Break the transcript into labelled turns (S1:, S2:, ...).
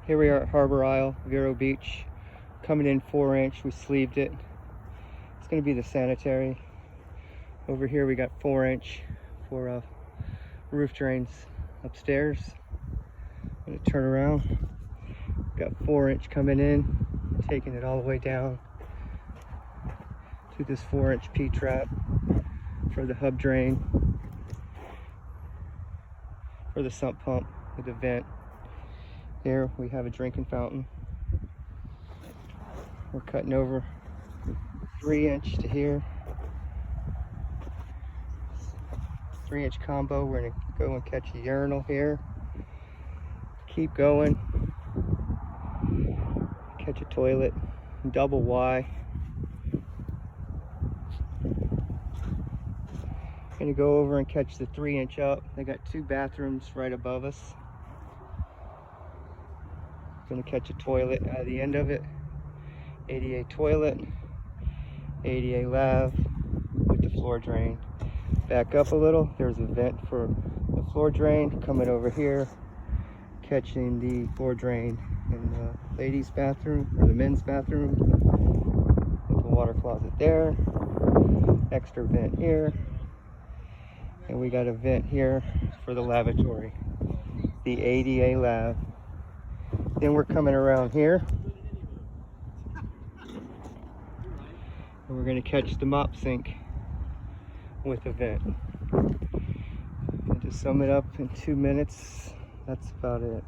S1: Here we are at Harbor Isle, Vero Beach. Coming in 4-inch, we sleeved it. It's gonna be the sanitary. Over here we got 4-inch for roof drains upstairs. I'm gonna turn around. Got 4-inch coming in, taking it all the way down to this 4-inch P-trap for the hub drain, for the sump pump with the vent. Here we have a drinking fountain. We're cutting over 3-inch to here. 3-inch combo. We're gonna go and catch a urinal here. Keep going. Catch a toilet. Double Y. Gonna go over and catch the 3-inch up. They got 2 bathrooms right above us. Gonna catch a toilet out of the end of it. ADA toilet, ADA lav with the floor drain. Back up a little, there's a vent for the floor drain. Coming over here, catching the floor drain in the ladies' bathroom or the men's bathroom with the water closet there. Extra vent here, and we got a vent here for the lavatory, the ADA lav. Then we're coming around here and we're going to catch the mop sink with a vent. And to sum it up in 2 minutes, that's about it.